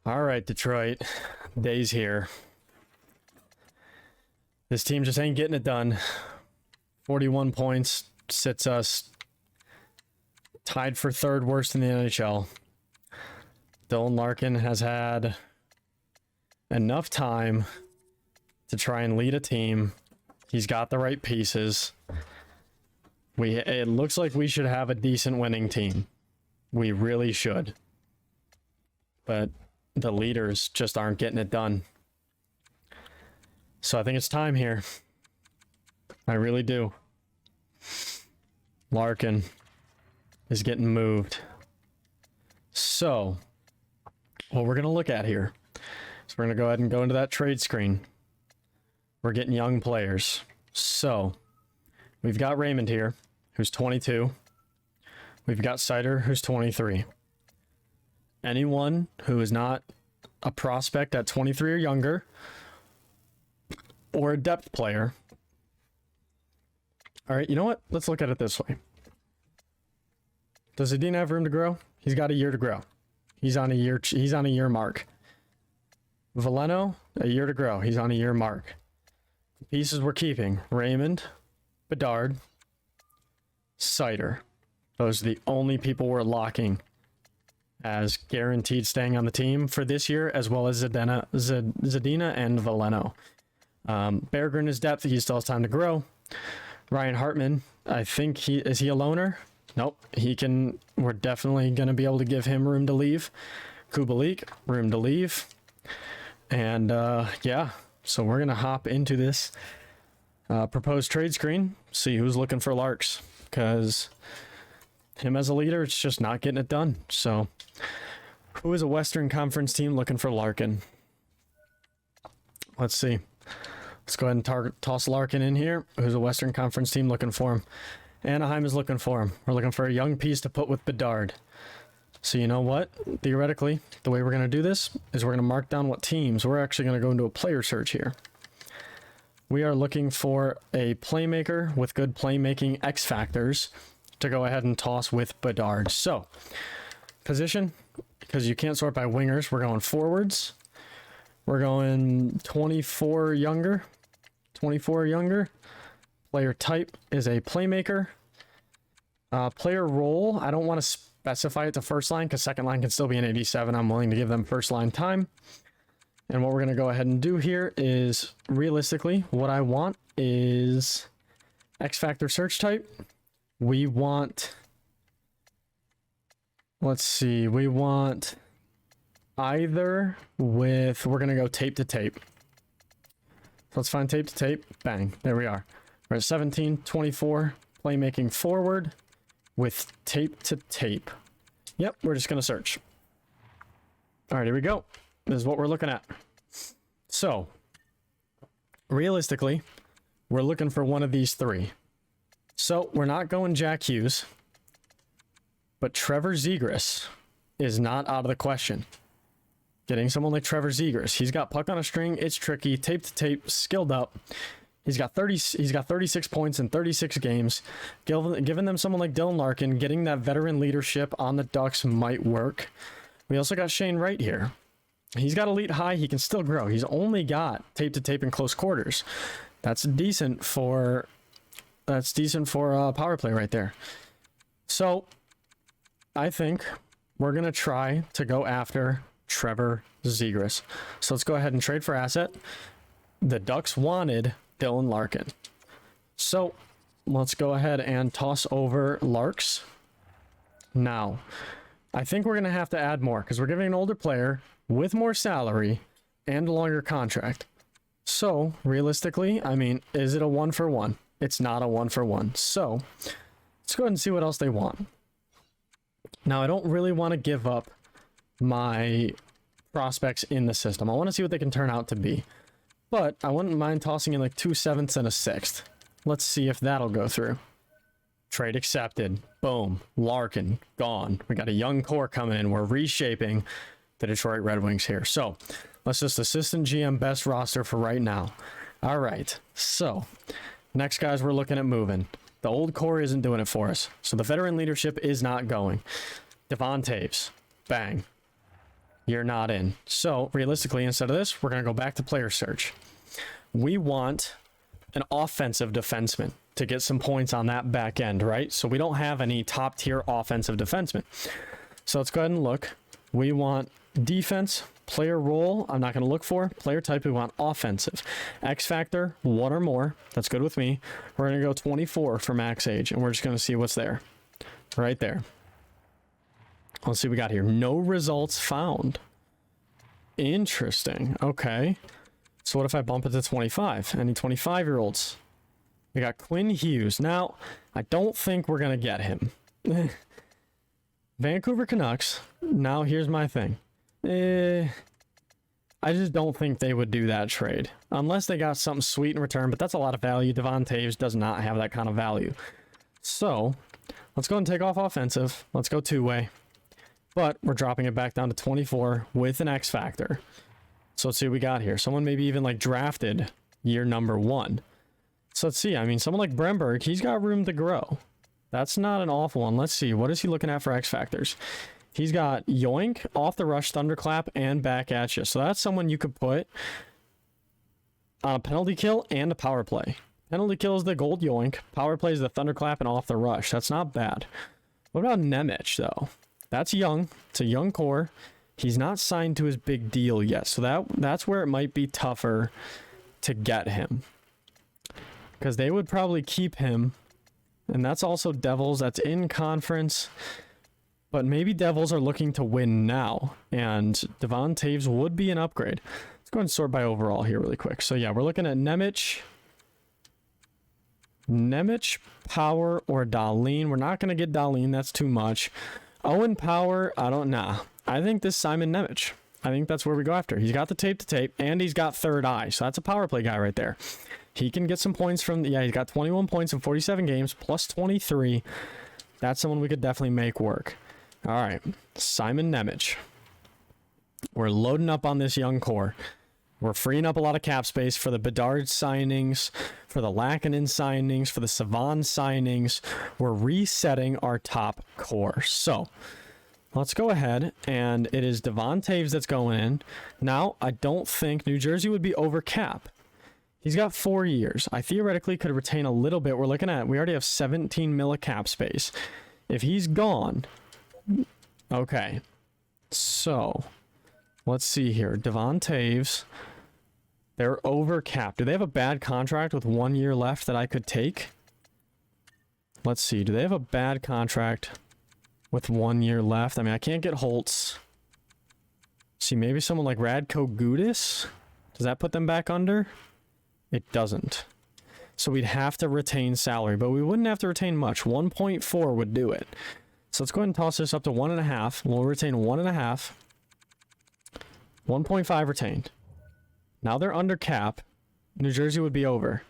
All right, Detroit. Day's here. This team just ain't getting it done. 41 points sits us tied for third worst in the NHL. Dylan Larkin has had enough time to try and lead a team. He's got the right pieces. It looks like we should have a decent winning team. We really should. But the leaders just aren't getting it done. So I think it's time here. I really do. Larkin is getting moved. So what we're going to look at here is we're going to go ahead and go into that trade screen. We're getting young players. So we've got Raymond here, who's 22. We've got Sider, who's 23. Anyone who is not a prospect at 23 or younger, or a depth player. All right, you know what? Let's look at it this way. Does Zadina have room to grow? He's got a year to grow. He's on a year mark. Veleno, a year to grow. He's on a year mark. The pieces we're keeping: Raymond, Bedard, Sider. Those are the only people we're locking as guaranteed staying on the team for this year, as well as Zadina and Veleno. Berggren is depth. He still has time to grow. Ryan Hartman, I think is he a loner? Nope. We're definitely going to be able to give him room to leave. Kubalik, room to leave. And yeah, so we're going to hop into this proposed trade screen, see who's looking for Larks, because him as a leader, it's just not getting it done. So who is a Western Conference team looking for Larkin? Let's see. Let's go ahead and toss Larkin in here. Who's a Western Conference team looking for him? Anaheim is looking for him. We're looking for a young piece to put with Bedard. So you know what? Theoretically, the way we're going to do this is we're going to mark down what teams. We're actually going to go into a player search here. We are looking for a playmaker with good playmaking X factors to go ahead and toss with Bedard. So, position, because you can't sort by wingers, we're going forwards. We're going 24 or younger. 24 or younger. Player type is a playmaker. Player role, I don't want to specify it to first line because second line can still be an 87. I'm willing to give them first line time. And what we're going to go ahead and do here is, realistically, what I want is X factor search type. We want, let's see, we want either with, we're going to go tape to tape. So let's find tape to tape. Bang. There we are. We're at 17, 24, playmaking forward with tape to tape. Yep, we're just going to search. All right, here we go. This is what we're looking at. So, realistically, we're looking for one of these three. So, we're not going Jack Hughes, but Trevor Zegras is not out of the question. Getting someone like Trevor Zegras, he's got puck on a string, it's tricky, tape to tape, skilled up. He's got 36 points in 36 games. Giving them someone like Dylan Larkin, getting that veteran leadership on the Ducks might work. We also got Shane Wright here. He's got elite high, he can still grow. He's only got tape to tape in close quarters. That's decent for power play right there. So I think we're gonna try to go after Trevor Zegras. So let's go ahead and trade for asset. The Ducks wanted Dylan Larkin. So let's go ahead and toss over Larks. Now, I think we're going to have to add more because we're giving an older player with more salary and a longer contract. So realistically, I mean, is it a 1-for-1? It's not a 1-for-1. So let's go ahead and see what else they want. Now, I don't really want to give up my prospects in the system. I want to see what they can turn out to be. But I wouldn't mind tossing in like 2 7ths and a 6th. Let's see if that'll go through. Trade accepted. Boom. Larkin, gone. We got a young core coming in. We're reshaping the Detroit Red Wings here. So let's just assistant GM best roster for right now. All right. So next guys we're looking at moving. The old core isn't doing it for us. So the veteran leadership is not going. Devon Taves. Bang. you're not in. So realistically, instead of this, we're going to go back to player search. We want an offensive defenseman to get some points on that back end, right? So we don't have any top tier offensive defensemen. So let's go ahead and look. We want defense, player role, I'm not going to look for. Player type, we want offensive. X factor, 1 or more. That's good with me. We're going to go 24 for max age, and we're just going to see what's there. Right there. Let's see what we got here. No results found. Interesting. Okay. So what if I bump it to 25? Any 25-year-olds? We got Quinn Hughes. Now, I don't think we're going to get him. Vancouver Canucks. Now, here's my thing. I just don't think they would do that trade. Unless they got something sweet in return, but that's a lot of value. Devon Toews does not have that kind of value. So, let's go and take off offensive. Let's go two-way. But we're dropping it back down to 24 with an X factor. So let's see what we got here. Someone maybe even like drafted year number 1. So let's see. I mean, someone like Bremberg, he's got room to grow. That's not an awful one. Let's see. What is he looking at for X factors? He's got yoink, off the rush, thunderclap, and back at you. So that's someone you could put on a penalty kill and a power play. Penalty kill is the gold yoink. Power play is the thunderclap and off the rush. That's not bad. What about Nemec, though? That's young. It's a young core. He's not signed to his big deal yet. So that's where it might be tougher to get him. Because they would probably keep him. And that's also Devils. That's in conference. But maybe Devils are looking to win now. And Devon Toews would be an upgrade. Let's go ahead and sort by overall here really quick. So yeah, we're looking at Nemec, Power, or Dahlin. We're not going to get Dahlin. That's too much. Owen Power, I don't know. I think this Simon Nemec. I think that's where we go after. He's got the tape to tape, and he's got third eye. So that's a power play guy right there. He can get some points from... Yeah, he's got 21 points in 47 games, plus 23. That's someone we could definitely make work. All right, Simon Nemec. We're loading up on this young core. We're freeing up a lot of cap space for the Bedard signings, for the Larkin signings, for the Savon signings. We're resetting our top core. So let's go ahead, and it is Devon Toews that's going in. Now, I don't think New Jersey would be over cap. He's got 4 years. I theoretically could retain a little bit. We're looking at, we already have 17 mil of cap space. If he's gone, okay. So let's see here. Devon Toews. They're over cap. Do they have a bad contract with 1 year left that I could take? Let's see. Do they have a bad contract with 1 year left? I mean, I can't get Holtz. See, maybe someone like Radko Gudas? Does that put them back under? It doesn't. So we'd have to retain salary, but we wouldn't have to retain much. 1.4 would do it. So let's go ahead and toss this up to 1.5. We'll retain 1.5. 1.5 retained. Now they're under cap. New Jersey would be over.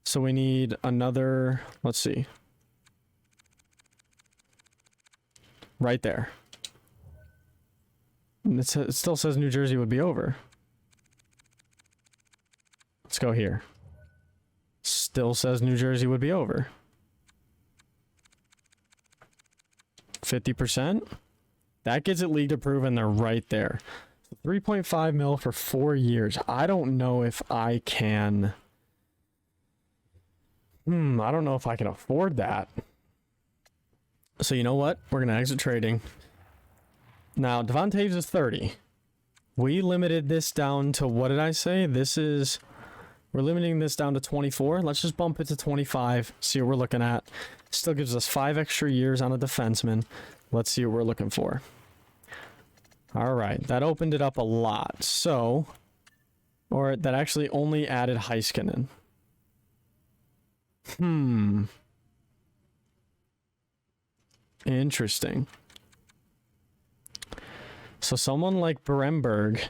So we need another, let's see. Right there. And it still says New Jersey would be over. Let's go here. Still says New Jersey would be over. 50%. That gets it league approved, and they're right there. 3.5 mil for 4 years. I don't know if I can... I don't know if I can afford that. So you know what? We're going to exit trading. Now, Devon Toews is 30. We limited this down to, what did I say? We're limiting this down to 24. Let's just bump it to 25. See what we're looking at. Still gives us 5 extra years on a defenseman. Let's see what we're looking for. All right, that opened it up a lot. So, or that actually only added Heiskanen. Interesting. So someone like Bremberg,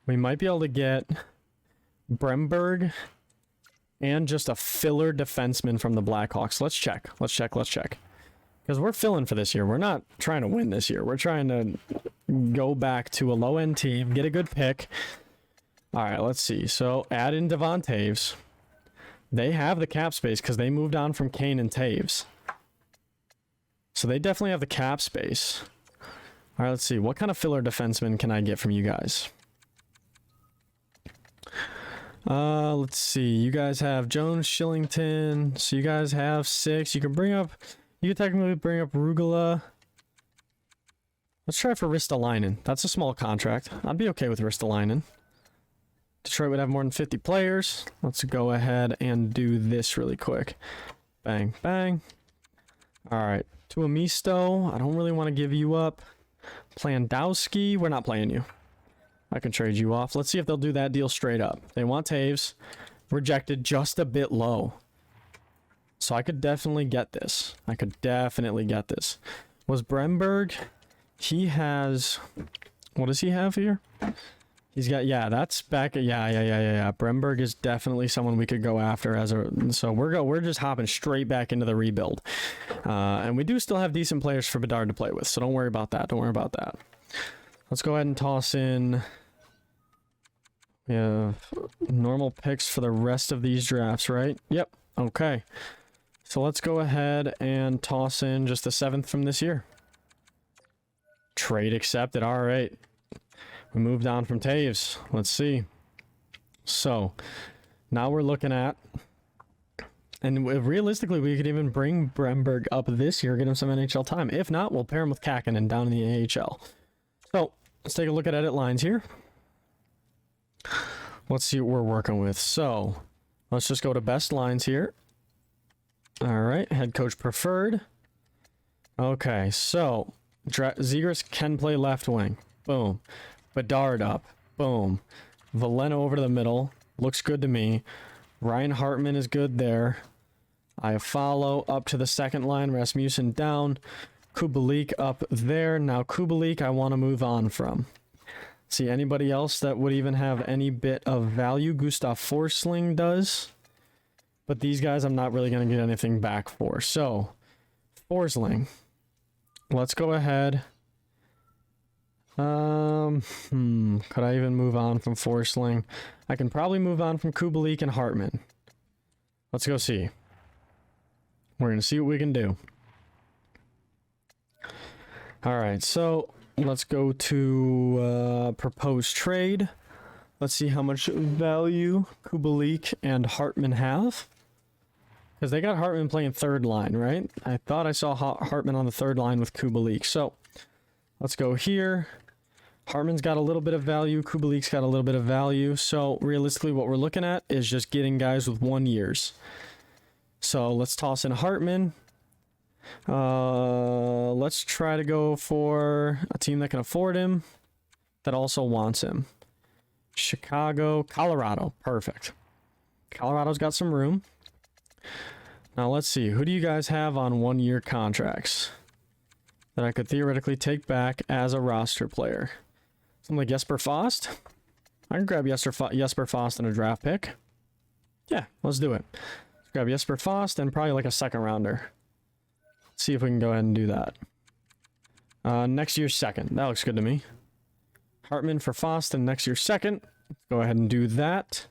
we might be able to get Bremberg and just a filler defenseman from the Blackhawks. Let's check. Because we're filling for this year. We're not trying to win this year. We're trying to go back to a low-end team, get a good pick. All right, let's see. So add in Devon Toews. They have the cap space because they moved on from Kane and Toews. So they definitely have the cap space. All right, let's see. What kind of filler defenseman can I get from you guys? Let's see. You guys have Jones, Shillington. So you guys have 6. You can technically bring up Rugula. Let's try for Ristolainen. That's a small contract. I'd be okay with Ristolainen. Detroit would have more than 50 players. Let's go ahead and do this really quick. Bang, bang. All right. Tuomisto, I don't really want to give you up. Plandowski, we're not playing you. I can trade you off. Let's see if they'll do that deal straight up. They want Taves. Rejected just a bit low. So I could definitely get this. Was Bremberg? He has... What does he have here? He's got... Yeah, that's back... Yeah. Bremberg is definitely someone we could go after as a... So we're just hopping straight back into the rebuild. And we do still have decent players for Bedard to play with. So don't worry about that. Let's go ahead and toss in... We have normal picks for the rest of these drafts, right? Yep. Okay. So let's go ahead and toss in just the 7th from this year. Trade accepted. All right. We moved on from Taves. Let's see. So now we're looking at, and realistically, we could even bring Bremberg up this year, get him some NHL time. If not, we'll pair him with Kakinen down in the AHL. So let's take a look at edit lines here. Let's see what we're working with. So let's just go to best lines here. All right, head coach preferred. Okay, so Zegras can play left wing. Boom. Bedard up. Boom. Valeno over to the middle. Looks good to me. Ryan Hartman is good there. I follow up to the second line. Rasmussen down. Kubalik up there. Now Kubalik I want to move on from. See anybody else that would even have any bit of value? Gustav Forsling does. But these guys I'm not really going to get anything back for. So, Forsling. Let's go ahead. Could I even move on from Forsling? I can probably move on from Kubalik and Hartman. Let's go see. We're going to see what we can do. Alright, so let's go to proposed trade. Let's see how much value Kubalik and Hartman have. Because they got Hartman playing third line, right? I thought I saw Hartman on the third line with Kubalik. So, let's go here. Hartman's got a little bit of value. Kubalik's got a little bit of value. So, realistically, what we're looking at is just getting guys with 1 years. So, let's toss in Hartman. Let's try to go for a team that can afford him, that also wants him. Chicago, Colorado. Perfect. Colorado's got some room. Now let's see. Who do you guys have on 1-year contracts that I could theoretically take back as a roster player? Something like Jesper Fast? I can grab Jesper Fast and a draft pick. Yeah, let's do it. Let's grab Jesper Fast and probably like a second rounder. Let's see if we can go ahead and do that. Next year's second. That looks good to me. Hartman for Fast and next year's second. Let's go ahead and do that.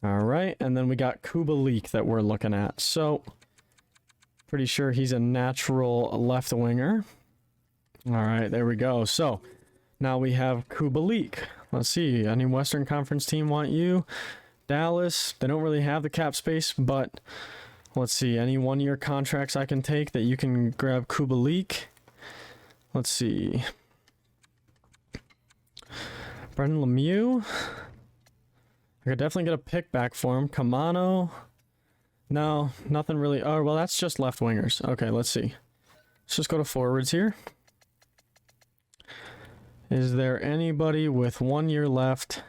All right, and then we got Kubalik that we're looking at. So, pretty sure he's a natural left winger. All right, there we go. So, now we have Kubalik. Let's see, any Western Conference team want you? Dallas, they don't really have the cap space, but let's see, any 1-year contracts I can take that you can grab Kubalik. Let's see. Brendan Lemieux. I could definitely get a pick back for him. Kamano. No, nothing really. Oh, well, that's just left wingers. Okay, let's see. Let's just go to forwards here. Is there anybody with 1 year left?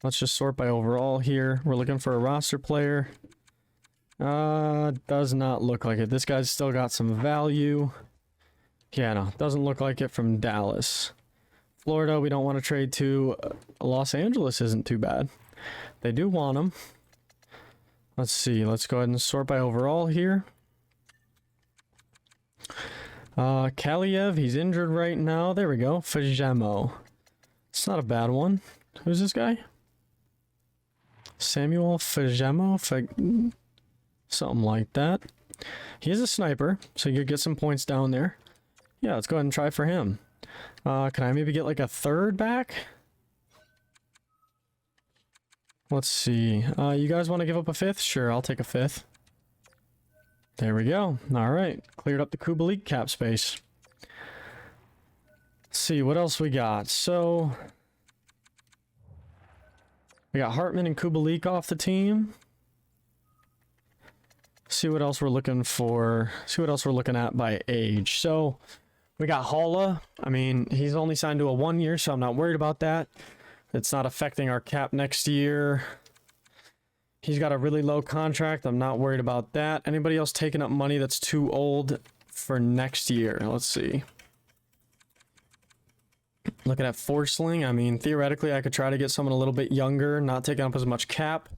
Let's just sort by overall here. We're looking for a roster player. Does not look like it. This guy's still got some value. Yeah, no, doesn't look like it from Dallas. Florida, we don't want to trade to. Los Angeles isn't too bad. They do want him. Let's see. Let's go ahead and sort by overall here. Kaliev, he's injured right now. There we go. Fajemo. It's not a bad one. Who's this guy? Samuel Fajemo? Something like that. He is a sniper, so you get some points down there. Yeah, let's go ahead and try for him. Can I maybe get like a third back? Let's see. You guys want to give up a fifth? Sure, I'll take a fifth. There we go. All right. Cleared up the Kubalik cap space. Let's see, what else we got? So, we got Hartman and Kubalik off the team. See what else we're looking for. See what else we're looking at by age. So, we got Holla. I mean, he's only signed to a 1 year, so I'm not worried about that. It's not affecting our cap next year. He's got a really low contract. I'm not worried about that. Anybody else taking up money that's too old for next year? Let's see. Looking at Forsling, I mean, theoretically, I could try to get someone a little bit younger, not taking up as much cap.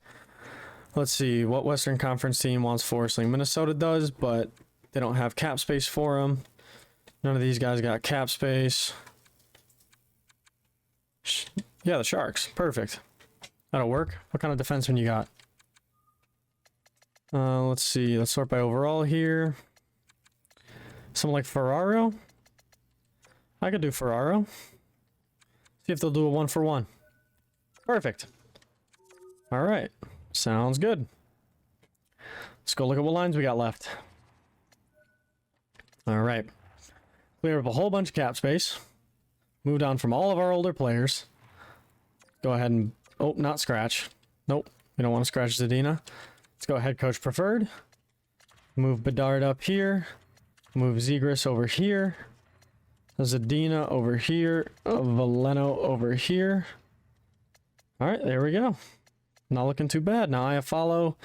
Let's see, what Western Conference team wants Forsling? Minnesota does, but they don't have cap space for him. None of these guys got cap space. Yeah, the Sharks. Perfect. That'll work. What kind of defenseman you got? Let's see. Let's sort by overall here. Someone like Ferraro? I could do Ferraro. See if they'll do a 1-for-1. Perfect. All right. Sounds good. Let's go look at what lines we got left. All right. Clear up a whole bunch of cap space. Moved on from all of our older players. Go ahead and... Oh, not scratch. Nope. We don't want to scratch Zadina. Let's go head coach preferred. Move Bedard up here. Move Zegras over here. Zadina over here. Veleno over here. All right, there we go. Not looking too bad. Now Iafallo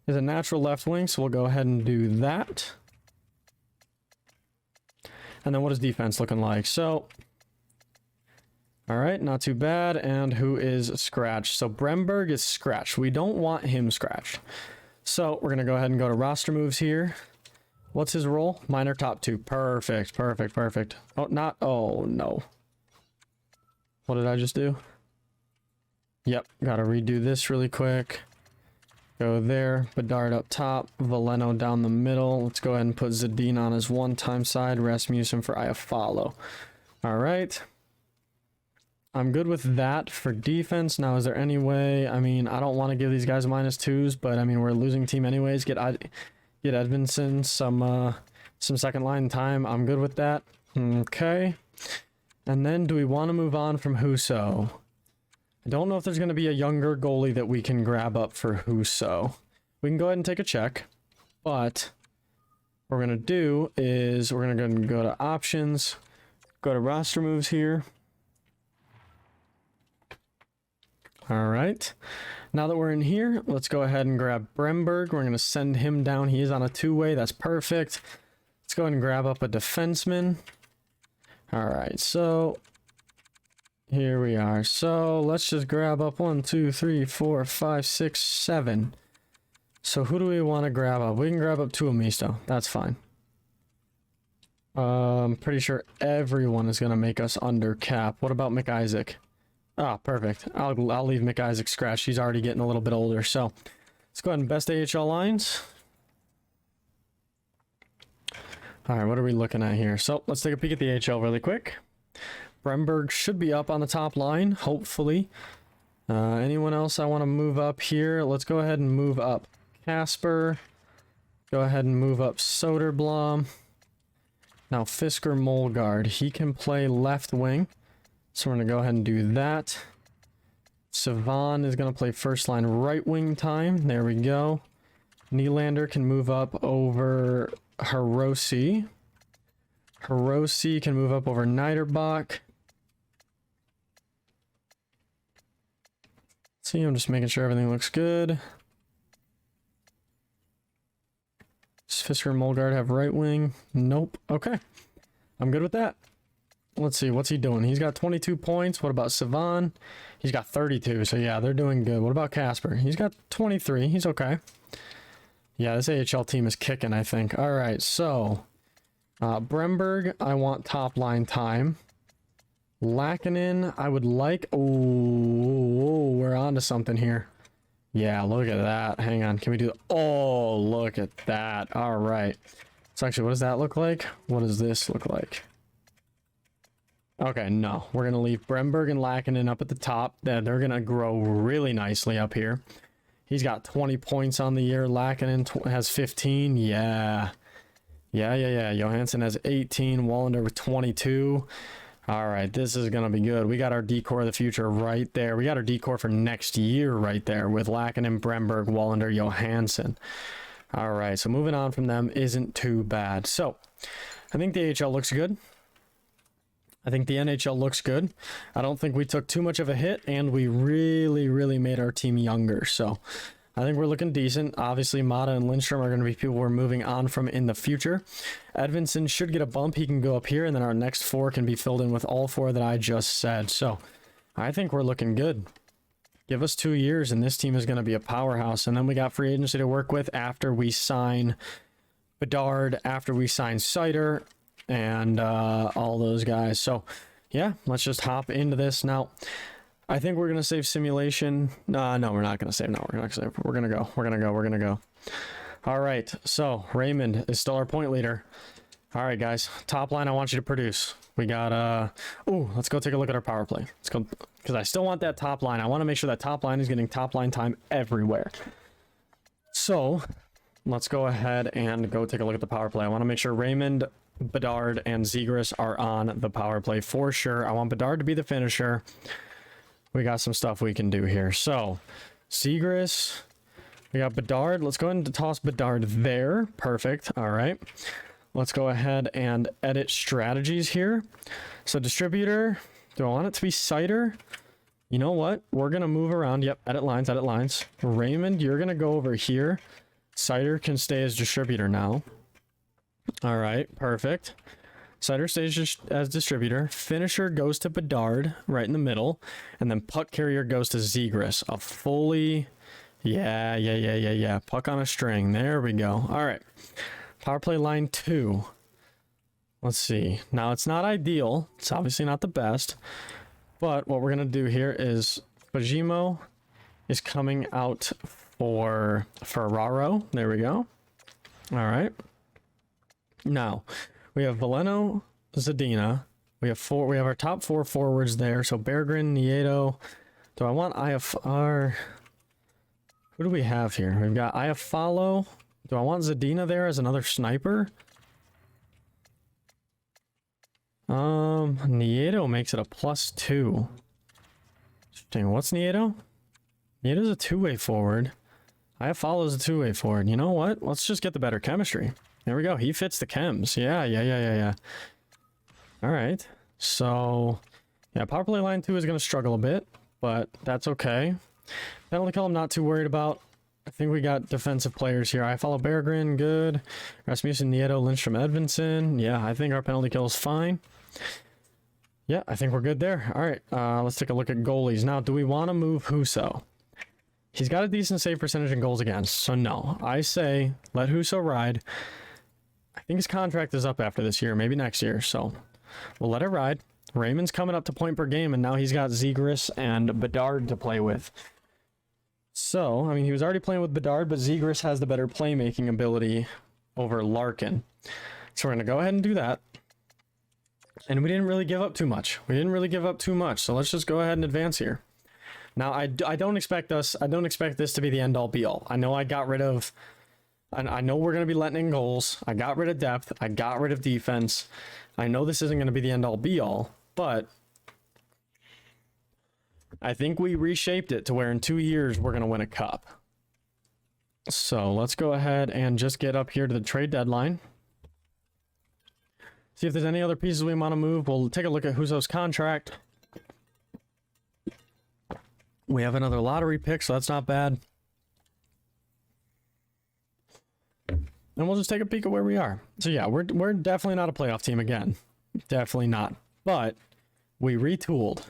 is a natural left wing, so we'll go ahead and do that. And then what is defense looking like? So, all right, not too bad. And who is scratched? So Bremberg is scratched. We don't want him scratched. So we're going to go ahead and go to roster moves here. What's his role? Minor top two. Perfect, perfect, perfect. Oh, not... Oh, no. What did I just do? Yep, got to redo this really quick. Go there. Bedard up top. Veleno down the middle. Let's go ahead and put Zadine on his one-time side. Rasmussen for Iafallo. All right. I'm good with that for defense. Now, is there any way... I mean, I don't want to give these guys -2s, but I mean, we're a losing team anyways. Get Edmondson some second line time. I'm good with that. Okay. And then do we want to move on from Husso? I don't know if there's going to be a younger goalie that we can grab up for Husso. We can go ahead and take a check, but what we're going to do is we're going to go to options, go to roster moves here. All right. Now that we're in here, let's go ahead and grab Bremberg. We're going to send him down. He is on a two-way. That's perfect. Let's go ahead and grab up a defenseman. All right. So here we are. So let's just grab up 1, 2, 3, 4, 5, 6, 7. So who do we want to grab up? We can grab up Tuomisto. That's fine. Pretty sure everyone is going to make us under cap. What about McIsaac? Ah, perfect. I'll leave McIsaac scratched. He's already getting a little bit older. So let's go ahead and best AHL lines. All right, what are we looking at here? So let's take a peek at the AHL really quick. Bremberg should be up on the top line, hopefully. Anyone else I want to move up here? Let's go ahead and move up Casper. Go ahead and move up Soderblom. Now Fisker Molgaard. He can play left wing. So we're going to go ahead and do that. Savan is going to play first line right wing time. There we go. Nylander can move up over Hiroshi. Hiroshi can move up over Niederbach. See, I'm just making sure everything looks good. Does Fisker and Molgaard have right wing? Nope. Okay. I'm good with that. Let's see, what's he doing? He's got 22 points. What about Savan? He's got 32, so yeah, they're doing good. What about Casper? He's got 23. He's okay. Yeah, this AHL team is kicking, I think. All right, so Bremberg, I want top line time. Lackinen, I would like... Oh, we're on to something here. Yeah, look at that. Hang on, can we do... Oh, look at that. All right. So actually, what does that look like? What does this look like? Okay, no. We're going to leave Bremberg and Lackinen up at the top. They're going to grow really nicely up here. He's got 20 points on the year. Lackinen has 15. Yeah. Yeah. Johansson has 18. Wallander with 22. All right, this is going to be good. We got our decor of the future right there. We got our decor for next year right there with Lackinen, Bremberg, Wallander, Johansson. All right, so moving on from them isn't too bad. So I think the AHL looks good. I think the NHL looks good. I don't think we took too much of a hit, and we really made our team younger. So I think we're looking decent. Obviously, Mata and Lindstrom are going to be people we're moving on from in the future. Edvinsson should get a bump. He can go up here, and then our next four can be filled in with all four that I just said. So I think we're looking good. Give us 2 years, and this team is going to be a powerhouse. And then we got free agency to work with after we sign Bedard, after we sign Sider, and all those guys. So yeah, let's just hop into this now. I think we're gonna save simulation. No, we're not gonna save. We're gonna go. All right, so Raymond is still our point leader. All right, guys, top line, I want you to produce. We got let's go take a look at our power play. Let's go, because I still want that top line. I want to make sure that top line is getting top line time everywhere. So let's go ahead and go take a look at the power play. I want to make sure Raymond, Bedard, and Zegras are on the power play for sure. I want Bedard to be the finisher. We got some stuff we can do here. So Zegras, we got Bedard. Let's go ahead and toss Bedard there. Perfect. All right. Let's go ahead and edit strategies here. So distributor, do I want it to be Sider? You know what? We're going to move around. Yep. Edit lines. Raymond, you're going to go over here. Sider can stay as distributor now. All right, perfect. Sider stays as distributor. Finisher goes to Bedard right in the middle. And then puck carrier goes to Zegras. A fully... Yeah. Puck on a string. There we go. All right. Power play line 2. Let's see. Now, it's not ideal. It's obviously not the best. But what we're going to do here is Fajimo is coming out for Ferraro. There we go. All right. Now, we have Veleno, Zadina. We have our top 4 forwards there. So Berggren, Nieto. Do I want IFR? Who do we have here? We've got Iafallo. Do I want Zadina there as another sniper? Nieto makes it a +2. Interesting. What's Nieto? Nieto's a 2-way forward. Iafallo's a 2-way forward. You know what? Let's just get the better chemistry. There we go. He fits the chems. Yeah. All right. So, yeah, power play line 2 is going to struggle a bit, but that's okay. Penalty kill I'm not too worried about. I think we got defensive players here. I follow Berggren, good. Rasmussen, Nieto, Lindstrom, Edvinsson. Yeah, I think our penalty kill is fine. Yeah, I think we're good there. All right, let's take a look at goalies. Now, do we want to move Husso? He's got a decent save percentage in goals against, so no. I say let Husso ride. I think his contract is up after this year, maybe next year, so we'll let it ride. Raymond's coming up to point per game, and now he's got Zegras and Bedard to play with. So, I mean, he was already playing with Bedard, but Zegras has the better playmaking ability over Larkin. So we're going to go ahead and do that. And we didn't really give up too much. So let's just go ahead and advance here. Now, I don't expect this to be the end-all be-all. I know I got rid of... I know we're going to be letting in goals. I got rid of depth. I got rid of defense. I know this isn't going to be the end-all be-all, but I think we reshaped it to where in 2 years we're going to win a cup. So let's go ahead and just get up here to the trade deadline. See if there's any other pieces we want to move. We'll take a look at Husso's contract. We have another lottery pick, so that's not bad. And we'll just take a peek at where we are. So yeah, we're definitely not a playoff team again. Definitely not. But we retooled.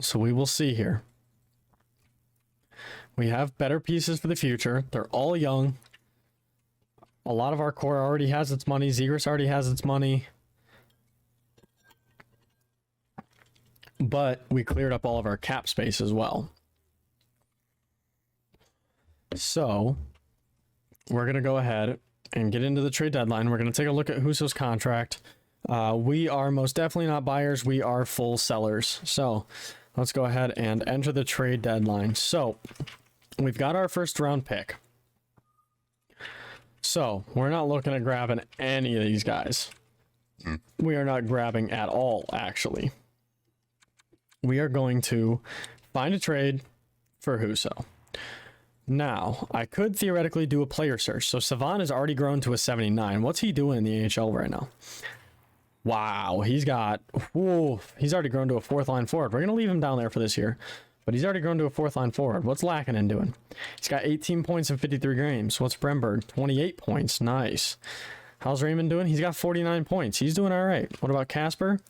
So we will see here. We have better pieces for the future. They're all young. A lot of our core already has its money. Zegras already has its money. But we cleared up all of our cap space as well. So we're going to go ahead and get into the trade deadline. We're going to take a look at Husso's contract. We are most definitely not buyers. We are full sellers. So let's go ahead and enter the trade deadline. So we've got our first round pick. So we're not looking at grabbing any of these guys. We are not grabbing at all, actually. We are going to find a trade for Husso. Now, I could theoretically do a player search. So Savant has already grown to a 79. What's he doing in the AHL right now? Wow, he's already grown to a fourth line forward. We're going to leave him down there for this year, but he's already grown to a fourth line forward. What's Larkin doing? He's got 18 points in 53 games. What's Bremberg? 28 points. Nice. How's Raymond doing? He's got 49 points. He's doing all right. What about Casper?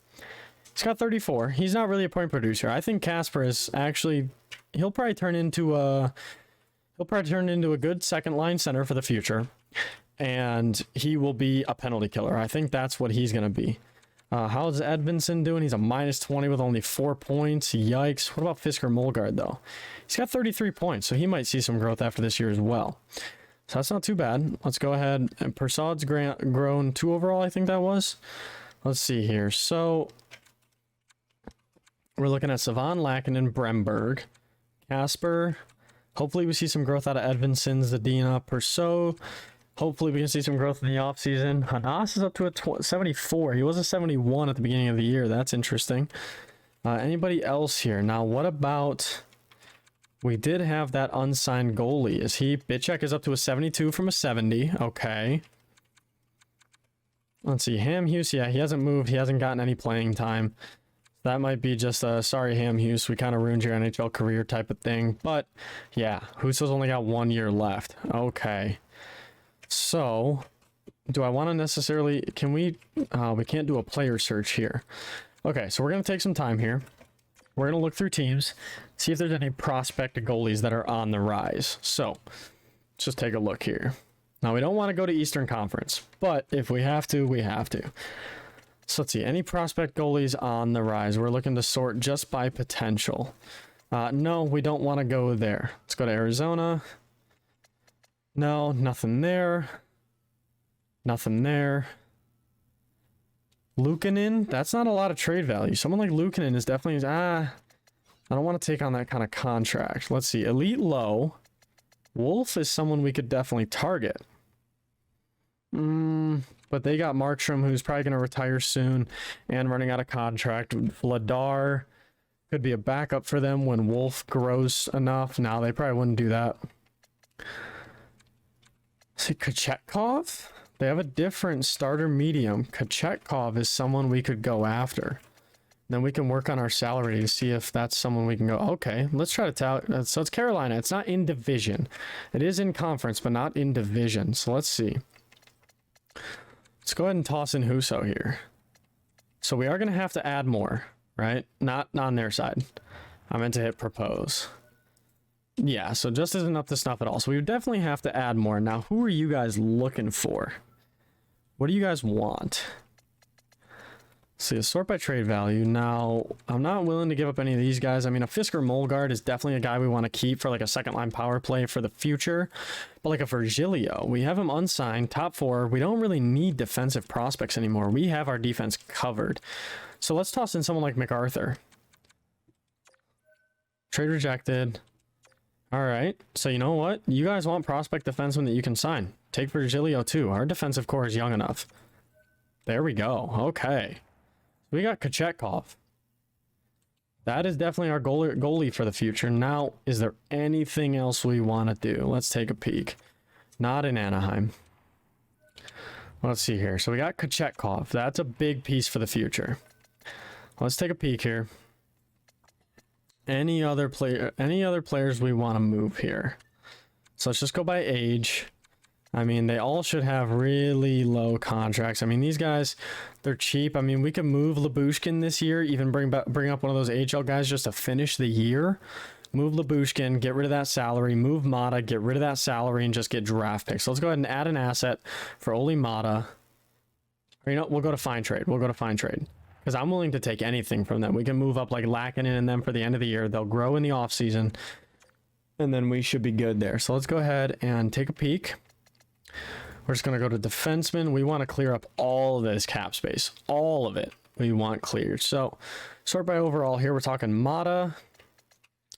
He's got 34. He's not really a point producer. I think Casper is actually, he'll probably turn into a good second line center for the future. And he will be a penalty killer. I think that's what he's going to be. How's Edvinsson doing? He's a -20 with only 4 points. Yikes. What about Fisker Molgaard, though? He's got 33 points, so he might see some growth after this year as well. So that's not too bad. Let's go ahead. And Persaud's grown 2 overall, I think that was. Let's see here. So we're looking at Savant, Larkin, and Bremberg. Casper. Hopefully we see some growth out of Edvinsson, Zadina, Persaud. Hopefully we can see some growth in the offseason. Hanas is up to a 74. He was a 71 at the beginning of the year. That's interesting. Anybody else here? Now, what about... We did have that unsigned goalie. Is he... Bitchek is up to a 72 from a 70. Okay. Let's see. Ham Hughes, yeah, he hasn't moved. He hasn't gotten any playing time. That might be just a, sorry, Ham Hughes, we kind of ruined your NHL career type of thing. But, yeah, Husso's only got 1 year left. Okay. So, do I want to necessarily, can we can't do a player search here. Okay, so we're going to take some time here. We're going to look through teams, see if there's any prospect goalies that are on the rise. So, let's just take a look here. Now, we don't want to go to Eastern Conference, but if we have to, we have to. So, let's see, any prospect goalies on the rise? We're looking to sort just by potential. No, we don't want to go there. Let's go to Arizona. No, nothing there. Nothing there. Luukkonen, that's not a lot of trade value. Someone like Luukkonen is definitely... I don't want to take on that kind of contract. Let's see. Elite low. Wolf is someone we could definitely target. But they got Markstrom, who's probably going to retire soon and running out of contract. Vladar could be a backup for them when Wolf grows enough. No, they probably wouldn't do that. See, Kochetkov? They have a different starter medium. Kochetkov is someone we could go after. Then we can work on our salary to see if that's someone we can go, okay, let's try to tell. So it's Carolina. It's not in division. It is in conference, but not in division. So let's see. Let's go ahead and toss in Husso here. So we are going to have to add more, right? Not on their side. I meant to hit propose. Yeah, so just isn't up to snuff at all. So we would definitely have to add more. Now, who are you guys looking for? What do you guys want? See, a sort by trade value. Now, I'm not willing to give up any of these guys. I mean, a Fisker Molgaard is definitely a guy we want to keep for like a second line power play for the future. But like a Virgilio, we have him unsigned, top 4. We don't really need defensive prospects anymore. We have our defense covered. So let's toss in someone like MacArthur. Trade rejected. All right, so you know what? You guys want prospect defenseman that you can sign. Take Virgilio too. Our defensive core is young enough. There we go. Okay. We got Kochetkov. That is definitely our goalie for the future. Now, is there anything else we want to do? Let's take a peek. Not in Anaheim. Let's see here. So we got Kochetkov. That's a big piece for the future. Let's take a peek here. Any other players we want to move here? So let's just go by age. I mean, they all should have really low contracts. I mean, these guys, they're cheap. I mean, we could move Lyubushkin this year, even bring up one of those AHL guys just to finish the year. Move Lyubushkin, get rid of that salary. Move Mata, get rid of that salary, and just get draft picks. So let's go ahead and add an asset for Oli Mata. Or, you know, we'll go to Fine Trade. We'll go to Fine Trade. Because I'm willing to take anything from them. We can move up like Larkin and them for the end of the year. They'll grow in the offseason. And then we should be good there. So let's go ahead and take a peek. We're just going to go to defenseman. We want to clear up all of this cap space. All of it we want cleared. So sort by overall here, we're talking Mata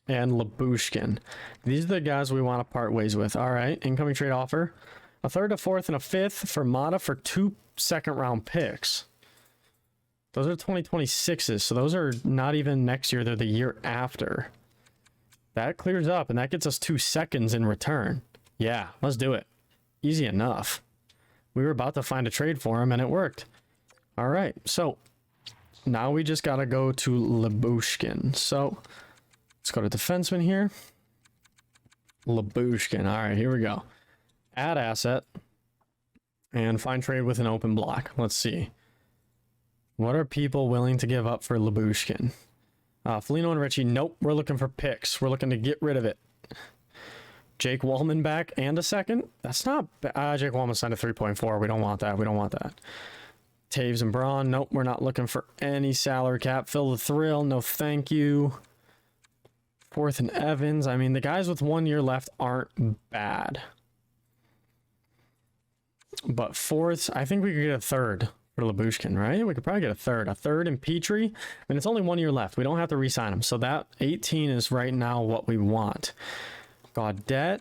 and Labushkin. These are the guys we want to part ways with. All right, incoming trade offer. A third, a fourth, and a fifth for Mata for 2 second-round picks. Those are 2026s, so those are not even next year. They're the year after. That clears up, and that gets us 2 seconds in return. Yeah, let's do it. Easy enough. We were about to find a trade for him, and it worked. All right, so now we just got to go to Labushkin. So let's go to defenseman here. Labushkin. All right, here we go. Add asset and find trade with an open block. Let's see. What are people willing to give up for Labushkin? Foligno and Richie, nope. We're looking for picks. We're looking to get rid of it. Jake Wallman back and a second. That's not bad. Jake Wallman signed a 3.4. We don't want that. We don't want that. Taves and Braun, nope. We're not looking for any salary cap. Phil the Thrill, no thank you. Fourth and Evans. I mean, the guys with 1 year left aren't bad. But fourths, I think we could get a third for Labushkin, right? We could probably get a third. A third in Petrie. I mean, it's only 1 year left. We don't have to re-sign him. So that 18 is right now what we want. Gaudet.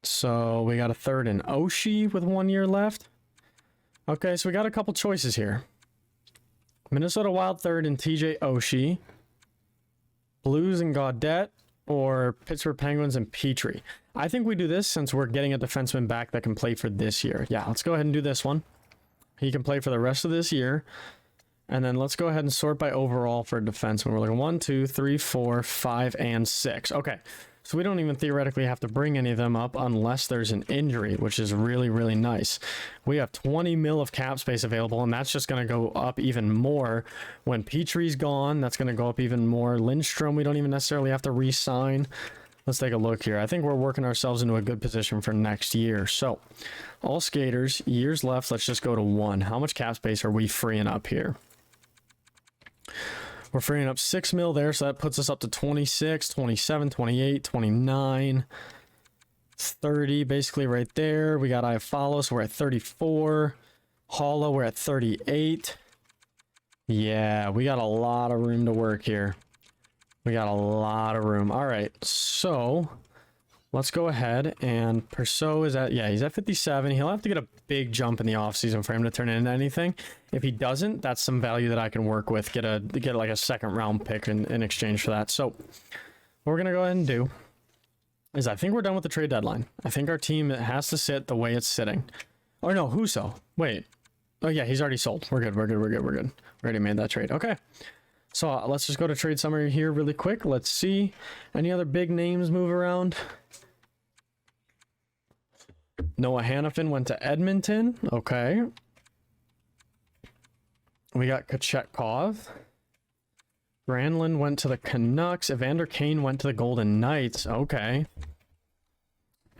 So we got a third in Oshie with 1 year left. Okay, so we got a couple choices here. Minnesota Wild third in TJ Oshie. Blues and Gaudet. Or Pittsburgh Penguins and Petrie. I think we do this since we're getting a defenseman back that can play for this year. Yeah, let's go ahead and do this one. He can play for the rest of this year. And then let's go ahead and sort by overall for defenseman. We're looking 1, 2, 3, 4, 5, and 6. Okay, so we don't even theoretically have to bring any of them up unless there's an injury, which is really, really nice. We have 20 mil of cap space available, and that's just going to go up even more. When Petrie's gone, that's going to go up even more. Lindstrom, we don't even necessarily have to re-sign. Let's take a look here. I think we're working ourselves into a good position for next year. So, all skaters, years left, let's just go to 1. How much cap space are we freeing up here? We're freeing up 6 mil there, so that puts us up to 26, 27, 28, 29, 30, basically right there. We got Iafallo, so we're at 34. Halla, we're at 38. Yeah, we got a lot of room to work here. We got a lot of room. All right, so let's go ahead, and Perceau is at, yeah, he's at 57. He'll have to get a big jump in the offseason for him to turn into anything. If he doesn't, that's some value that I can work with. Get like a second round pick in exchange for that. So what we're going to go ahead and do is I think we're done with the trade deadline. I think our team has to sit the way it's sitting. Oh, no, Husso. Wait. Oh, yeah, he's already sold. We're good. We already made that trade. Okay. So let's just go to trade summary here really quick. Let's see. Any other big names move around? Noah Hannafin went to Edmonton. Okay. We got Kochetkov. Granlund went to the Canucks. Evander Kane went to the Golden Knights. Okay.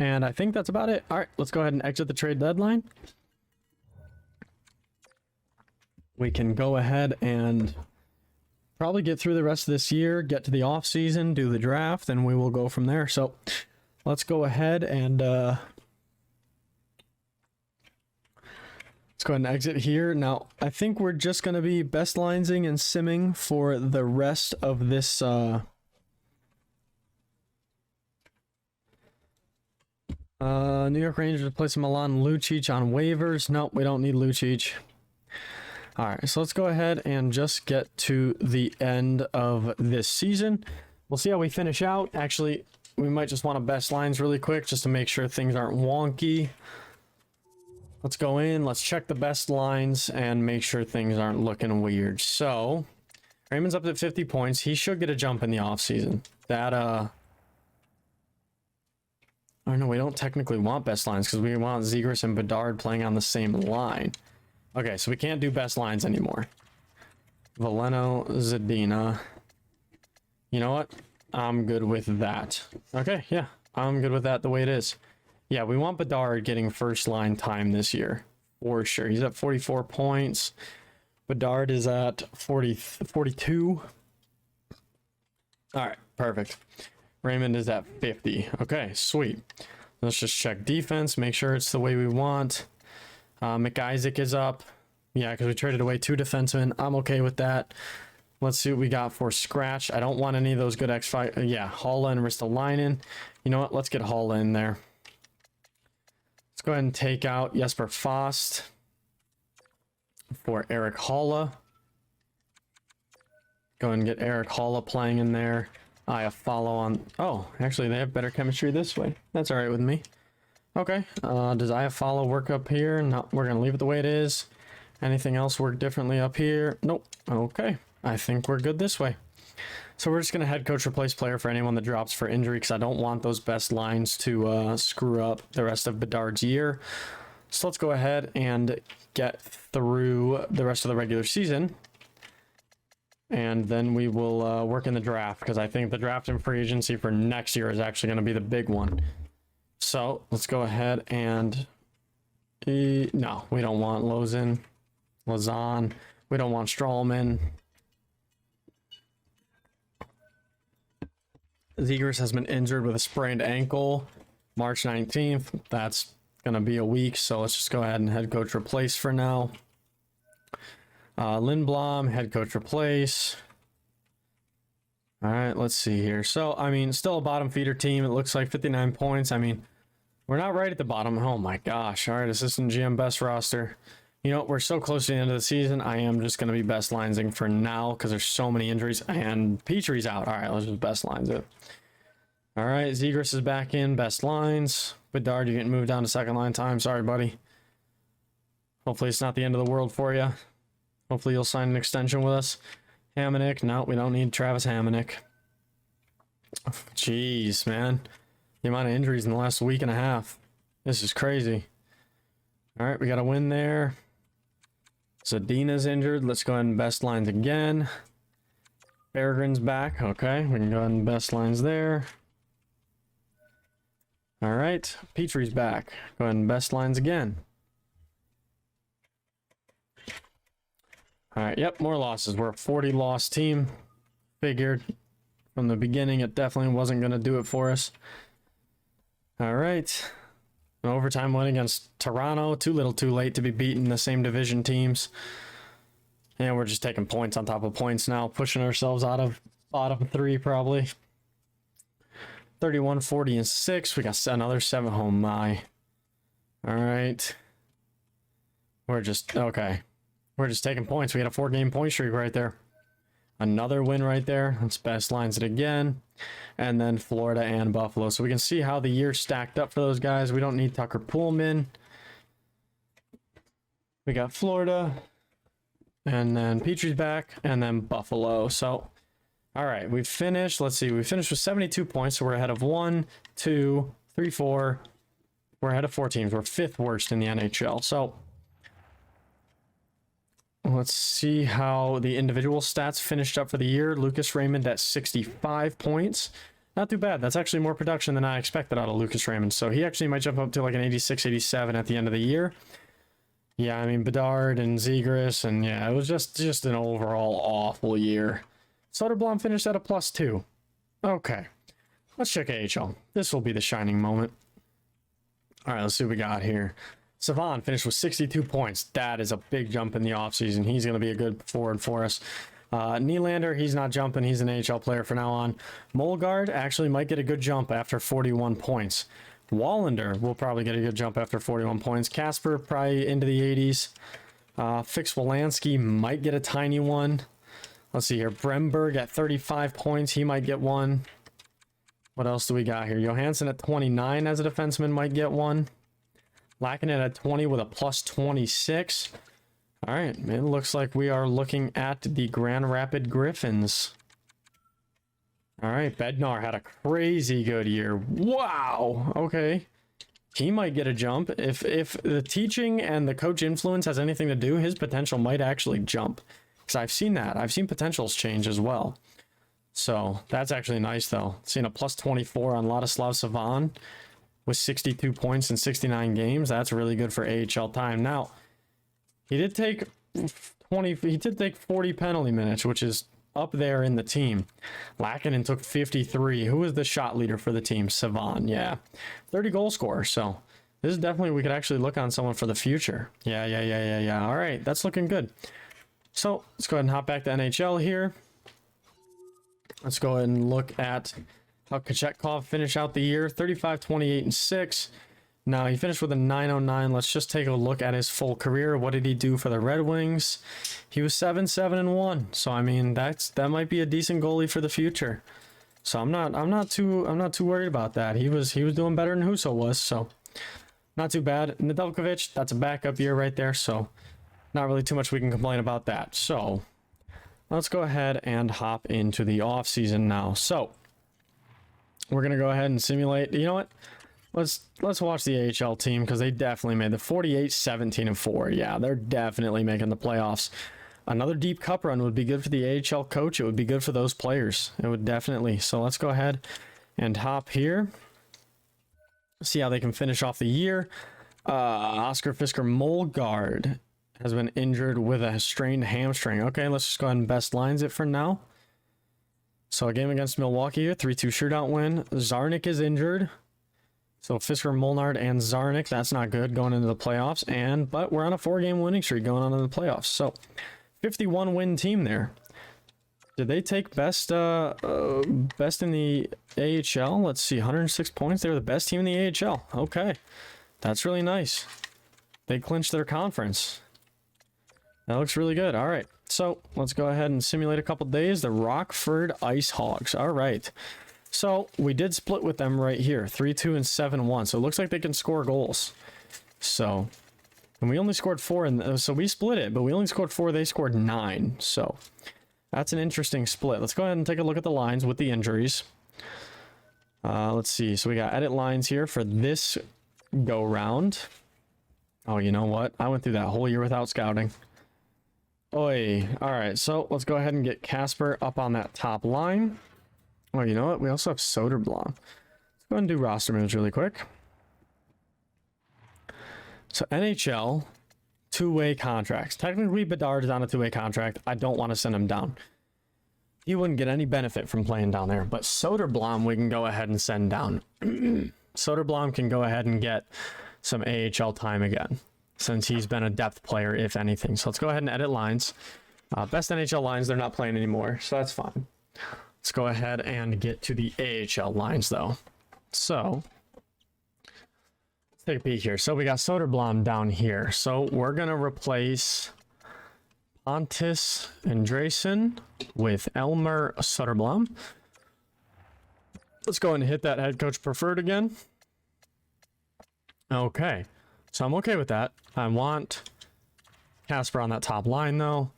And I think that's about it. All right, let's go ahead and exit the trade deadline. We can go ahead and probably get through the rest of this year, get to the off season, do the draft, and we will go from there. So let's go ahead and let's go ahead and exit here. Now, I think we're just going to be best linesing and simming for the rest of this New York Rangers play Milan Lucic on waivers. Nope, we don't need Lucic. All right, so let's go ahead and just get to the end of this season. We'll see how we finish out. Actually, we might just want to best lines really quick just to make sure things aren't wonky. Let's go in, let's check the best lines and make sure things aren't looking weird. So, Raymond's up at 50 points. He should get a jump in the offseason. That, oh no, we don't technically want best lines because we want Zegras and Bedard playing on the same line. Okay, so we can't do best lines anymore. Veleno, Zadina. You know what? I'm good with that. Okay, yeah, I'm good with that the way it is. Yeah, we want Bedard getting first line time this year. For sure. He's at 44 points. Bedard is at 42. All right, perfect. Raymond is at 50. Okay, sweet. Let's just check defense, make sure it's the way we want. McIsaac is up. Yeah, because we traded away 2 defensemen. I'm okay with that. Let's see what we got for scratch. I don't want any of those good X5. Yeah, Halla and Ristolainen. You know what? Let's get Halla in there. Let's go ahead and take out Jesper Fast for Eric Halla. Go ahead and get Eric Halla playing in there. I have follow on. Oh, actually, they have better chemistry this way. That's all right with me. Okay. Does I have follow work up here? No, we're going to leave it the way it is. Anything else work differently up here? Nope. Okay. I think we're good this way. So we're just going to head coach replace player for anyone that drops for injury because I don't want those best lines to screw up the rest of Bedard's year. So let's go ahead and get through the rest of the regular season. And then we will work in the draft because I think the draft and free agency for next year is actually going to be the big one. So let's go ahead and... No, we don't want Lozan. We don't want Strawman. Zegras has been injured with a sprained ankle. March 19th. That's going to be a week. So let's just go ahead and head coach replace for now. Lindblom, head coach replace. All right, let's see here. So, I mean, still a bottom feeder team. It looks like 59 points. I mean, we're not right at the bottom. Oh my gosh. All right, assistant GM best roster. You know, we're so close to the end of the season. I am just going to be best linesing for now because there's so many injuries. And Petrie's out. All right, let's just best lines it. All right, Zegras is back in. Best lines. Bedard, you're getting moved down to second line time. Sorry, buddy. Hopefully it's not the end of the world for you. Hopefully you'll sign an extension with us. Hamonic. No, we don't need Travis Hamonic. Jeez, man. The amount of injuries in the last week and a half. This is crazy. All right, we got a win there. Zadina's injured. Let's go ahead and best lines again. Berggren's back. Okay, we can go ahead and best lines there. All right, Petrie's back. Go ahead and best lines again. All right, yep, more losses. We're a 40 loss team. Figured from the beginning it definitely wasn't going to do it for us. All right. An overtime win against Toronto. Too little too late to be beating the same division teams. And we're just taking points on top of points now, pushing ourselves out of bottom 3 probably. 31, 40, and 6. We got another 7 home my. All right. We're just taking points. We got a 4-game point streak right there. Another win right there. Let's best lines it again. And then Florida and Buffalo. So we can see how the year stacked up for those guys. We don't need Tucker Pullman. We got Florida. And then Petrie's back. And then Buffalo. So, all right. We finished. Let's see. We finished with 72 points. So we're ahead of 1, 2, 3, 4. We're ahead of 4 teams. We're 5th worst in the NHL. So, let's see how the individual stats finished up for the year. Lucas Raymond at 65 points. Not too bad. That's actually more production than I expected out of Lucas Raymond. So he actually might jump up to like an 86, 87 at the end of the year. Yeah, I mean, Bedard and Zegras, and yeah, it was just an overall awful year. Soderblom finished at a +2. Okay. Let's check AHL. This will be the shining moment. All right, let's see what we got here. Savon finished with 62 points. That is a big jump in the offseason. He's going to be a good forward for us. Nylander, he's not jumping. He's an AHL player from now on. Molgaard actually might get a good jump after 41 points. Wallander will probably get a good jump after 41 points. Casper probably into the 80s. Fix Wolanski might get a tiny one. Let's see here. Bremberg at 35 points. He might get one. What else do we got here? Johansson at 29 as a defenseman might get one. Larkin at 20 with a +26. All right, it looks like we are looking at the Grand Rapid Griffins. All right, Bednar had a crazy good year. Wow. Okay. He might get a jump. If the teaching and the coach influence has anything to do, his potential might actually jump. Because I've seen that. I've seen potentials change as well. So that's actually nice, though. Seeing a +24 on Ladislav Savon with 62 points in 69 games. That's really good for AHL time. Now, he did take 40 penalty minutes, which is up there in the team. Larkin took 53. Who was the shot leader for the team? Savan, yeah. 30 goal scorer, so this is definitely, we could actually look on someone for the future. Yeah. All right, that's looking good. So let's go ahead and hop back to NHL here. Let's go ahead and look at how Kochetkov finished out the year. 35, 28, and 6. Now, he finished with a 909. Let's just take a look at his full career. What did he do for the Red Wings? He was 7-7-1. So I mean, that might be a decent goalie for the future. So I'm not too worried about that. He was doing better than Husso was, so not too bad. Nedeljkovic, that's a backup year right there, so not really too much we can complain about that. So let's go ahead and hop into the off season now. So we're gonna go ahead and simulate. You know what? Let's watch the AHL team, because they definitely made the 48, 17, and 4. Yeah, they're definitely making the playoffs. Another deep cup run would be good for the AHL coach. It would be good for those players. It would definitely. So let's go ahead and hop here. See how they can finish off the year. Oscar Fisker Molgaard has been injured with a strained hamstring. Okay, let's just go ahead and best lines it for now. So a game against Milwaukee here, 3-2 shootout win. Zarnik is injured. So Fisker, Molnard, and Zarnik, that's not good going into the playoffs. But we're on a 4-game winning streak going on in the playoffs. So 51 win team there. Did they take best in the AHL? Let's see, 106 points. They were the best team in the AHL. Okay, that's really nice. They clinched their conference. That looks really good. All right, so let's go ahead and simulate a couple days. The Rockford Ice Hogs. All right. So we did split with them right here, 3-2 and 7-1. So it looks like they can score goals. So, and we only scored 4, so we split it, but we only scored 4. They scored 9. So that's an interesting split. Let's go ahead and take a look at the lines with the injuries. Let's see. So we got edit lines here for this go round. Oh, you know what? I went through that whole year without scouting. Oi. All right. So let's go ahead and get Casper up on that top line. Oh, you know what? We also have Soderblom. Let's go ahead and do roster moves really quick. So NHL, 2-way contracts. Technically, Bedard is on a 2-way contract. I don't want to send him down. He wouldn't get any benefit from playing down there. But Soderblom, we can go ahead and send down. Soderblom can go ahead and get some AHL time again, since he's been a depth player, if anything. So let's go ahead and edit lines. Best NHL lines, they're not playing anymore, so that's fine. Let's go ahead and get to the AHL lines, though. So let's take a peek here. So we got Soderblom down here. So we're going to replace Pontus Andresen with Elmer Soderblom. Let's go ahead and hit that head coach preferred again. Okay. So I'm okay with that. I want Casper on that top line, though.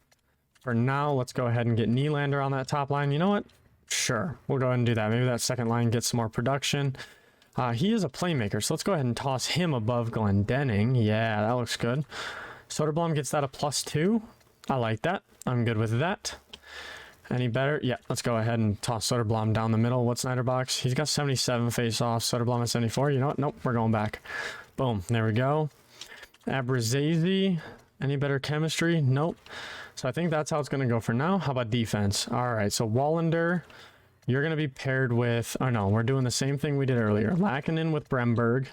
For now, let's go ahead and get Nylander on that top line. You know what? Sure, we'll go ahead and do that. Maybe that second line gets some more production. He is a playmaker, so let's go ahead and toss him above Glendening. Yeah, that looks good. Soderblom gets that a +2. I like that. I'm good with that. Any better? Yeah, let's go ahead and toss Soderblom down the middle. What's Snyder box? He's got 77 face-offs. Soderblom at 74. You know what? Nope, we're going back. Boom, there we go. Abrazazi, any better chemistry? Nope. So I think that's how it's going to go for now. How about defense? All right, so Wallander, you're going to be paired with... Oh, no, we're doing the same thing we did earlier. Lackinen with Bremberg,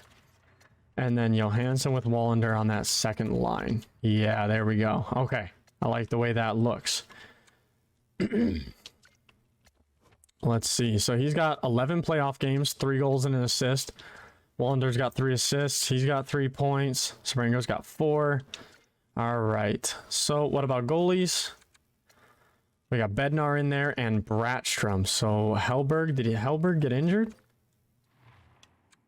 and then Johansson with Wallander on that second line. Yeah, there we go. Okay, I like the way that looks. Let's see. So he's got 11 playoff games, 3 goals and an assist. Wallander's got 3 assists. He's got 3 points. Springo's got 4. All right. So what about goalies? We got Bednar in there and Bratstrom. So Hellberg, did Hellberg get injured?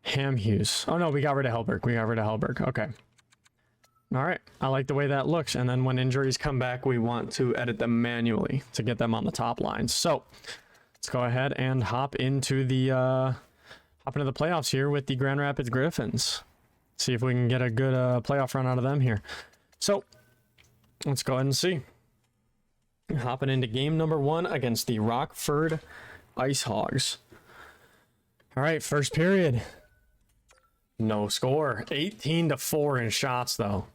Hamhuis. Oh no, we got rid of Hellberg. Okay. All right. I like the way that looks. And then when injuries come back, we want to edit them manually to get them on the top lines. So let's go ahead and hop into the playoffs here with the Grand Rapids Griffins. See if we can get a good playoff run out of them here. So let's go ahead and see. Hopping into game number 1 against the Rockford Ice Hogs. All right, first period. No score. 18-4 in shots, though.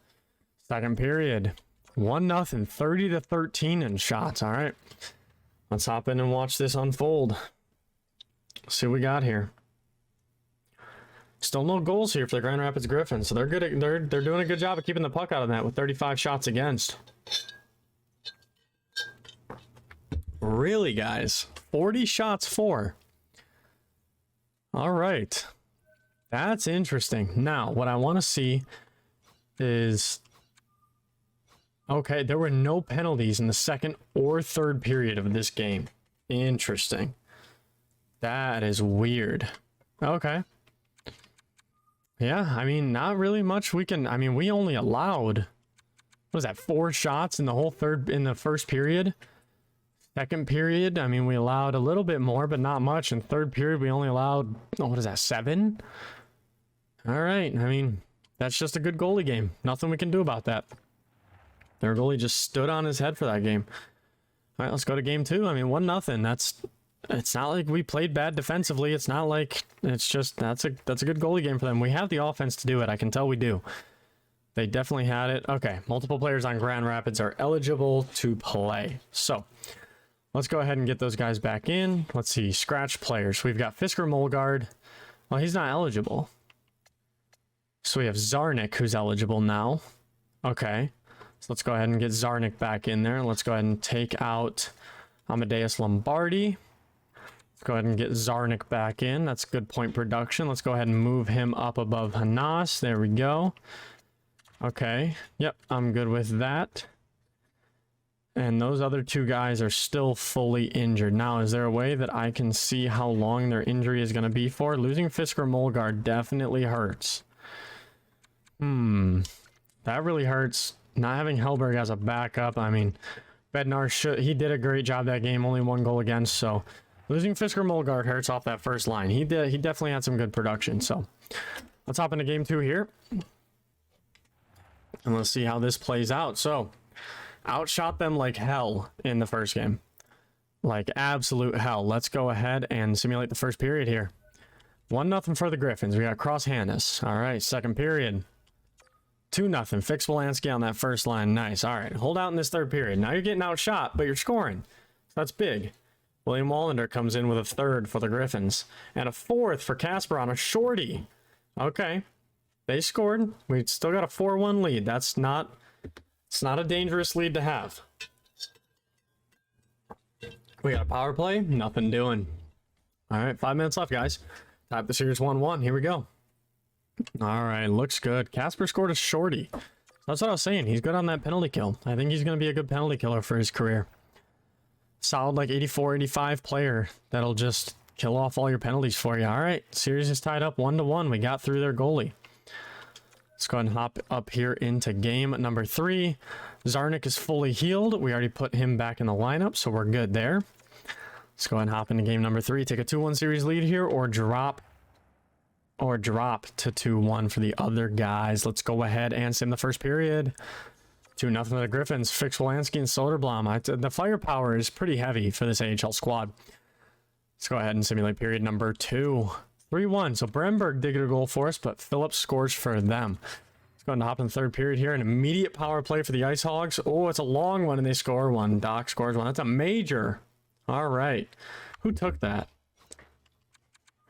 Second period. 1-0, 30-13 in shots. All right. Let's hop in and watch this unfold. See what we got here. Still no goals here for the Grand Rapids Griffins, so they're good. They're doing a good job of keeping the puck out of that with 35 shots against. Really, guys? 40 shots for. All right. That's interesting. Now, what I want to see is... Okay, there were no penalties in the second or third period of this game. Interesting. That is weird. Okay. Yeah, I mean, not really much we can... I mean, we only allowed... What was that, 4 shots in the whole in the first period? Second period, I mean, we allowed a little bit more, but not much. In third period, we only allowed... Oh, what is that, 7? All right, I mean, that's just a good goalie game. Nothing we can do about that. Their goalie just stood on his head for that game. All right, let's go to game 2. I mean, 1-0. It's not like we played bad defensively. It's not like it's just that's a good goalie game for them. We have the offense to do it. I can tell we do. They definitely had it. Okay, multiple players on Grand Rapids are eligible to play. So let's go ahead and get those guys back in. Let's see, scratch players. We've got Fisker Molgard. Well, he's not eligible. So we have Zarnik, who's eligible now. Okay. So let's go ahead and get Zarnik back in there. Let's go ahead and take out Amadeus Lombardi. Let's go ahead and get Zarnik back in. That's good point production. Let's go ahead and move him up above Hanas. There we go. Okay. Yep, I'm good with that. And those other 2 guys are still fully injured. Now, is there a way that I can see how long their injury is going to be for? Losing Fisker Molgard definitely hurts. That really hurts. Not having Hellberg as a backup. I mean, Bednar he did a great job that game. Only 1 goal against. So losing Fisker Molgard hurts off that first line. He definitely had some good production. So let's hop into game 2 here, and let's see how this plays out. So outshot them like hell in the first game, like absolute hell. Let's go ahead and simulate the first period here. 1-0 for the Griffins. We got Cross Hannes. All right, second period. 2-0. Fix Wolanski on that first line. Nice. All right. Hold out in this third period. Now you're getting outshot, but you're scoring. That's big. William Wallander comes in with a third for the Griffins. And a fourth for Casper on a shorty. Okay. They scored. We still got a 4-1 lead. It's not a dangerous lead to have. We got a power play. Nothing doing. All right. 5 minutes left, guys. Type the series 1-1. Here we go. All right, looks good. Casper scored a shorty. That's what I was saying. He's good on that penalty kill. I think he's going to be a good penalty killer for his career. Solid, like 84, 85 player that'll just kill off all your penalties for you. All right, series is tied up 1-1. We got through their goalie. Let's go ahead and hop up here into game number 3. Zarnik is fully healed. We already put him back in the lineup, so we're good there. Let's go ahead and hop into game number 3. Take a 2-1 series lead here, or drop to 2-1 for the other guys. Let's go ahead and sim the first period. 2-0 for the Griffins. Fix Wolanski and Soderblom. The firepower is pretty heavy for this AHL squad. Let's go ahead and simulate period number 2. 3-1. So Bremberg did get a goal for us, but Phillips scores for them. Let's go ahead and hop in the third period here. An immediate power play for the Ice Hogs. Oh, it's a long one, and they score one. Doc scores one. That's a major. All right. Who took that?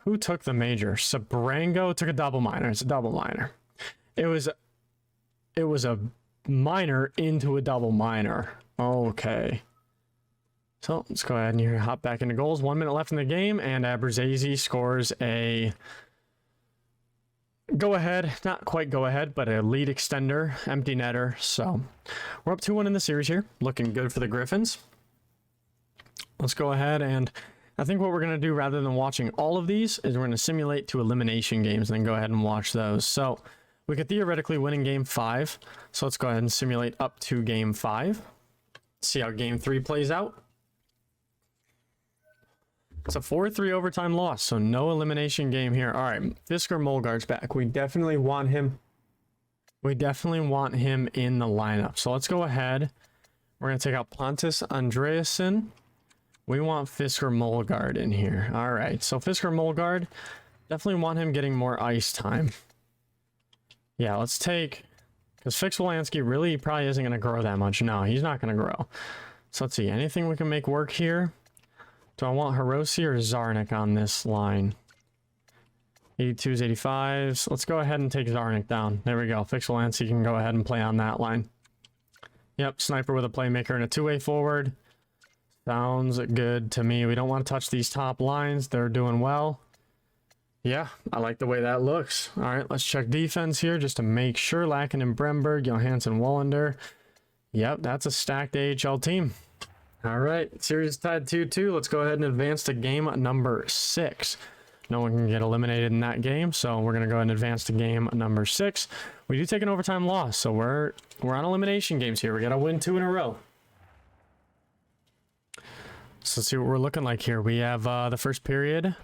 Who took the major? Sabrango took a double minor. It's a double minor. It was a minor into a double minor. Okay. So let's go ahead and here hop back into goals. 1 minute left in the game, and Abruzzese scores a go ahead, not quite go ahead, but a lead extender, empty netter. So we're up 2-1 in the series here. Looking good for the Griffins. Let's go ahead, and I think what we're going to do rather than watching all of these is we're going to simulate 2 elimination games and then go ahead and watch those. So we could theoretically win in game 5. So let's go ahead and simulate up to game 5. See how game 3 plays out. It's a 4-3 overtime loss, so no elimination game here. All right, Fisker Molgard's back. We definitely want him. We definitely want him in the lineup. So let's go ahead. We're going to take out Pontus Andreasen. We want Fisker Molgard in here. All right, so Fisker Molgard, definitely want him getting more ice time. Yeah, let's take, because Fix Wolanski really probably isn't going to grow that much. No, he's not going to grow. So let's see, anything we can make work here? Do I want Hiroshi or Zarnik on this line? 82s, 85s. Let's go ahead and take Zarnik down. There we go. Fixalancy can go ahead and play on that line. Yep, sniper with a playmaker and a two-way forward. Sounds good to me. We don't want to touch these top lines. They're doing well. Yeah, I like the way that looks. All right, let's check defense here just to make sure. Larkin and Bremberg, Johansson, Wallander. Yep, that's a stacked AHL team. All right, series tied 2-2. Let's go ahead and advance to game number 6. No one can get eliminated in that game, so we're going to go ahead and advance to game number 6. We do take an overtime loss, so we're on elimination games here. We got to win 2 in a row. So let's see what we're looking like here. We have the first period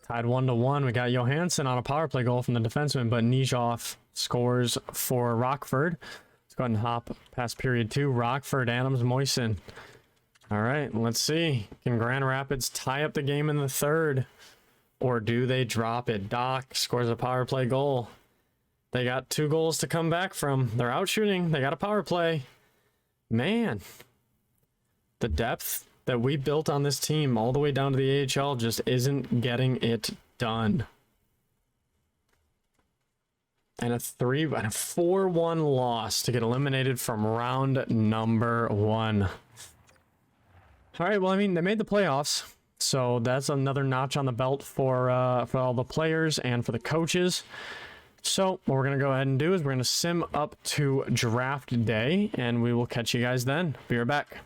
tied 1-1. We got Johansson on a power play goal from the defenseman, but Nijhoff scores for Rockford. Let's go ahead and hop past period 2. Rockford, Adams, Moisen. All right, let's see. Can Grand Rapids tie up the game in the third? Or do they drop it? Doc scores a power play goal. They got 2 goals to come back from. They're out shooting. They got a power play. Man, the depth that we built on this team all the way down to the AHL just isn't getting it done. And a 4-1 loss to get eliminated from round number 1. All right, well, I mean, they made the playoffs. So that's another notch on the belt for all the players and for the coaches. So what we're going to go ahead and do is we're going to sim up to draft day, and we will catch you guys then. Be right back.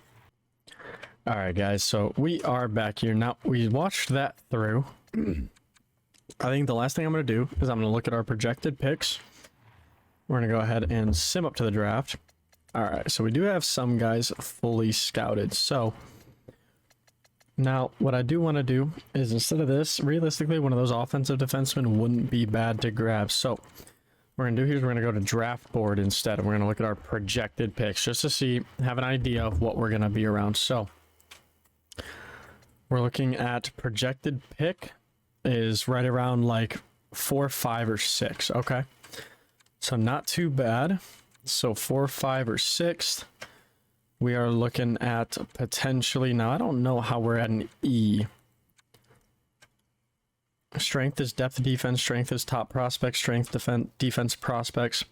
All right, guys. So we are back here. Now, we watched that through. I think the last thing I'm going to do is I'm going to look at our projected picks. We're going to go ahead and sim up to the draft. All right. So we do have some guys fully scouted. So now, what I do want to do is, instead of this, realistically, one of those offensive defensemen wouldn't be bad to grab. So what we're going to do here is we're going to go to draft board instead, and we're going to look at our projected picks just to see, have an idea of what we're going to be around. So we're looking at projected pick is right around like 4, 5, or 6. Okay. So not too bad. So 4, 5, or 6. We are looking at potentially, now I don't know how we're at an E. Strength is depth of defense, strength is top prospects, strength defense prospects.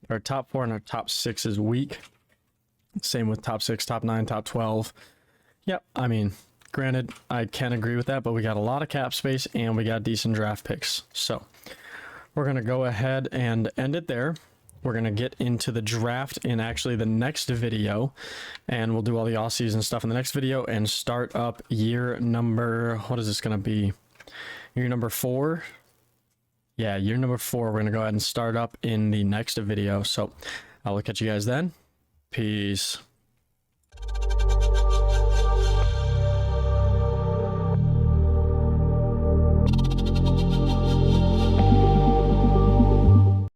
Our top 4 and our top 6 is weak. Same with top 6, top 9, top 12. Yep, I mean, granted, I can agree with that, but we got a lot of cap space and we got decent draft picks. So we're going to go ahead and end it there. We're going to get into the draft in actually the next video, and we'll do all the off-season stuff in the next video and start up year number, what is this going to be? Year number 4? Yeah, year number 4. We're going to go ahead and start up in the next video. So I will catch you guys then. Peace.